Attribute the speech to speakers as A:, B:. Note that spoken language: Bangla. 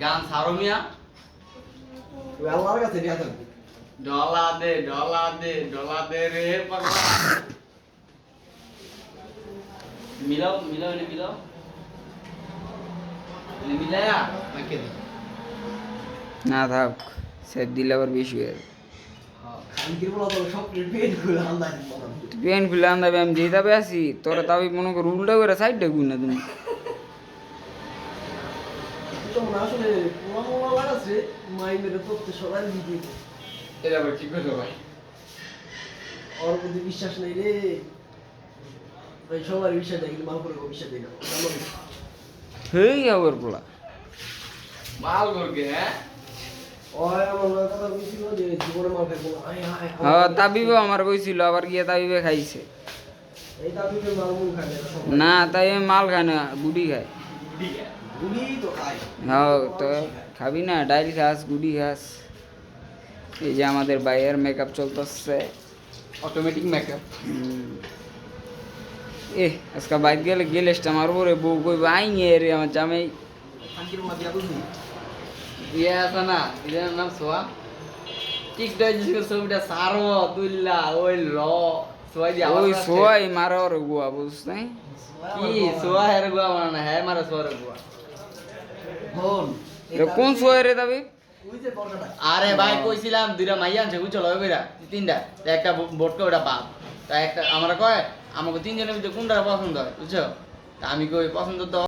A: গান ছাড়ো মিয়া
B: আল্লাহর কাছে নিয়ে থাকবো
A: ডলা দে ডলা দে ডলা দে রে পাগলা মিলাও মিলাও এনে মিলাও এনে মিলায়া নাকি দে
C: না থাক সেট দিলে আবার বেশি হয়ে যাবে
B: খানকির বলা তো সব পেন খুলে আন্দাজ
C: পেন খুলে আনবে আমি যেই যাবে আসি তোরা তাও মনে কর উল্টা করে সাইডটা গুণ না তুমি
B: তো মনে আসলে পোলা লাগাচ্ছে মাইন্ডের তথ্য সবাই দিতে
A: এটা আবার কি করছো ভাই
B: ওর প্রতি বিশ্বাস নেই রে ভাই সবার বিশ্বাস দেয় কিন্তু মাল করে বিশ্বাস দেয় না
C: হেই আবার পোলা
A: মাল করকে হ্যাঁ
B: ওই আমার কথা বলছিল যে জীবনে মাল খাইবো আয় আয়
C: হ্যাঁ তাবিবে আমার কইছিল আবার গিয়ে তাবিবে খাইছে
B: এই দাবি করে মাল মুখ খায়
C: না তাই মাল খায় না গুডি খায়
B: গুলি তো খায়
C: হ্যাঁ তো খাবি না ডাইল খাস গুডি খাস এই যে আমাদের বাইয়ের মেকআপ চলতেছে
A: অটোমেটিক মেকআপ
C: আজকে বাইক গেলে গেলেসটা মারবো রে বউ কইবে আই নিয়ে রে আমার জামাই
B: খানকির মা দিয়া বুঝলি
A: ইয়ে আছে না এর নাম সোয়া টিকটক যে ছবিটা সারো তুইলা ওই ল সোয়া দি
C: ওই সোয়াই মারা ওর গুয়া বুঝছ নাই
A: কি সোয়া হের গুয়া মানে না হ্যাঁ মারা সোয়ার গুয়া
B: ফোন
C: কোন সোয়াই রে দাবি
B: ওই যে বড়টা
A: আরে ভাই কইছিলাম দুইটা মাইয়া আনছে বুঝছো লয় কইরা তিনটা তা একটা বোটকা ওটা বাপ তা একটা আমরা কয় আমাকে তিনজনের ভিতরে কোনটা পছন্দ হয় বুঝছো তা আমি কই পছন্দ তো